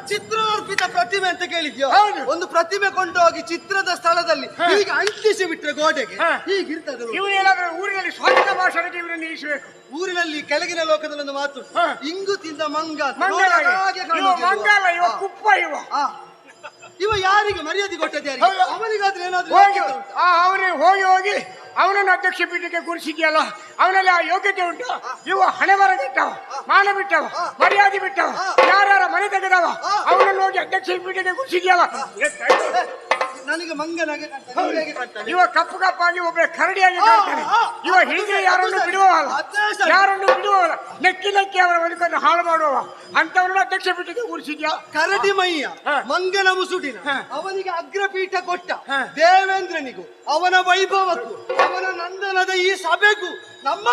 ಚಿತ್ರಾರ್ಪಿತ ಪ್ರತಿಮೆ ಅಂತ ಕೇಳಿದ್ಯೋ ಹೌದು. ಒಂದು ಪ್ರತಿಮೆ ಕೊಂಡೋಗಿ ಚಿತ್ರದ ಸ್ಥಳದಲ್ಲಿ ಹೀಗೆ ಅಂಟಿಸಿ ಬಿಟ್ರೆ ಗೋಡೆಗೆ ಹಾ. ಹೀಗಿರ್ತದೆ ನೋಡಿ. ಇವನೇನಾದ್ರೂ ಊರಿನಲ್ಲಿ ಸ್ವಂತ ಭಾಷಣಕ್ಕೆ ಇವರನ್ನು ನಿಲ್ಲಿಸಬೇಕು. ಊರಿನಲ್ಲಿ ಕೆಳಗಿನ ಲೋಕದಲ್ಲಿ ಒಂದು ಮಾತು ಹಾ. ಇಂಗು ತಿಂದ ಮಂಗ ಮಂಗಲ ನೋಡದ ಹಾಗೆ ಇವ ಕಾಣುತ್ತಿರುವ. ಮಂಗಲ ಇವ ಕುಪ್ಪ ಇವ. ಆ. ಇವ ಯಾರಿಗೆ ಮರ್ಯಾದೆ ಕೊಟ್ಟದ್ದು ಯಾರಿಗೆ? ಹೌದು. ಅವನಿಗಾದ್ರೆ ಏನಾದ್ರೂ ಹೋಗಿ ಯೋಗ್ಯತೆ ಉಂಟಾ? ಅವನಿಗೆ ಹೋಗಿ ಅವನನ್ನು ಅಧ್ಯಕ್ಷ ಪೀಠಕ್ಕೆ ಕೂರಿಸಿದ್ಯಲ್ಲ, ಅವನಲ್ಲಿ ಆ ಯೋಗ್ಯತೆ ಉಂಟು? ಇವ ಹಣೆ ಬರ ಬಿಟ್ಟವ, ಮಾನ ಬಿಟ್ಟವ, ಮರ್ಯಾದೆ ಬಿಟ್ಟವ, ಯಾರ್ಯಾರ ಮನೆ ತೆಗೆದವ, ಅವನನ್ನು ಹೋಗಿ ಅಧ್ಯಕ್ಷ ಪೀಠಕ್ಕೆ ಕೂರಿಸಿದ್ಯಲ್ಲ. ನನಗೆ ಮಂಗನಾಗೆ ಕಾಣ್ತಾನೆ, ನಿನಗೆ ಹೇಗೆ ಕಾಣ್ತಾನೆ? ಇವ ಕಪ್ಪು ಕಪ್ಪಾಗಿ ಒಬ್ಬ ಕರಡಿಯಾಗಿ ಕಾಣ್ತಾನೆ. ಇವ ಹಿಡಿದ್ರೆ ಯಾರನ್ನು ಬಿಡುವವಲ್ಲ, ಯಾರನ್ನು ಬಿಡುವವಲ್ಲ, ನೆಕ್ಕಿ ನೆಕ್ಕಿ ಅವರ ಬದುಕನ್ನು ಹಾಳು ಮಾಡುವವ. ಅಂತವರನ್ನು ಅಧ್ಯಕ್ಷ ಪೀಠಕ್ಕೆ ಕೂರಿಸಿದ್ಯಾ? ಕರಡಿ ಮೈಯ ಹಾ. ಮಂಗನ ಮುಸುಡಿನ ಹಾ. ಅವನಿಗೆ ಅಗ್ರಪೀಠ ಕೊಟ್ಟ ಹಾ. ದೇವೇಂದ್ರನಿಗೂ ಅವನ ವೈಭವಕ್ಕೂ ಅವನ ನಂದನದ ಈ ಸಭೆಗೂ ನಮ್ಮ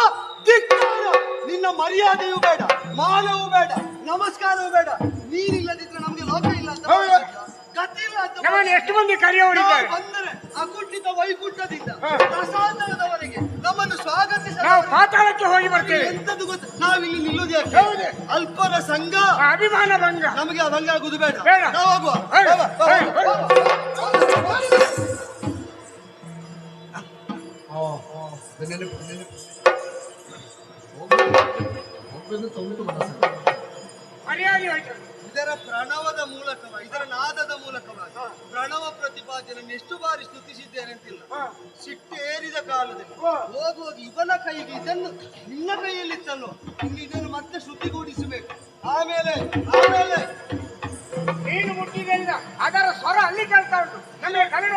ಧಿಕ್ಕಾರ. ನಿನ್ನ ಮರ್ಯಾದೆಯೂ ಬೇಡ, ಮಾನವೂ ಬೇಡ, ನಮಸ್ಕಾರವೂ ಬೇಡ. ನೀನಿಲ್ಲದಿದ್ರೆ ನಮ್ಗೆ ಲೋಕ ಇಲ್ಲ ಅಂತ ಹೌದು. ಭಾವಿಸಿದ್ಯಾ? ಗತಿ ಇಲ್ಲ ಅಂತ ನಮ್ಮನ್ನು ಎಷ್ಟು ಮಂದಿ ಕರೆಯುವವರಿದ್ದಾರೆ. ನಾವು ಬಂದರೆ ಅಕುಂಠಿತ ವೈಕುಂಠದಿಂದ ಹಾ. ಪ್ರಸಾದದವರೆಗೆ ನಮ್ಮನ್ನು ಸ್ವಾಗತಿಸ. ನಾವು ಪಾತಾಳಕ್ಕೆ ಹೋಗಿ ಬರ್ತೇವೆ. ಎಂತದ್ದು ಗೊತ್ತ, ನಾವಿಲ್ಲಿ ನಿಲ್ಲುದು ಯಾಕೆ? ಹೌದು. ಅಲ್ಪರ ಸಂಘ, ಆ ಅಭಿಮಾನ ಭಂಗ. ನಮಗೆ ಆ ಭಂಗ ಆಗುದು ಬೇಡ. ಬೇಡ. ನಾವು ಹೋಗುವ. ಹೌದು. ಬಾ, ಬಾ, ಹೌದು. ಬಾ. ಮರ್ಯಾದೆ ಹೋಯ್ತು. ಇದರ ಪ್ರಣವದ ಮೂಲಕವಾಗಿ, ಇದರ ನಾದದ ಮೂಲಕವಾಗಿ ಪ್ರಣವ ಪ್ರತಿಪಾದ್ಯನನ್ನು ಎಷ್ಟು ಬಾರಿ ಸ್ತುತಿಸಿದ್ದೇನೆ ಅಂತಿಲ್ಲ. ಸಿಟ್ಟೇರಿದ ಕಾಲದಲ್ಲಿ ಹೋಗುವಾಗ ಇವನ ಕೈಗೆ ಇದನ್ನು ನಿನ್ನ ಕೈಯಲ್ಲಿತ್ತಲ್ಲೋ, ಇಲ್ಲಿ ಇದನ್ನು ಮತ್ತೆ ಶ್ರುತಿಗೂಡಿಸಬೇಕು. ಆಮೇಲೆ ನೀನು ಮುಟ್ಟಿದ್ರಿಂದ ಅದರ ಸ್ವರ ಅಲ್ಲಿ ಕೇಳ್ತಾ ಉಂಟು. ನಮಗೆ ಕನ್ನಡ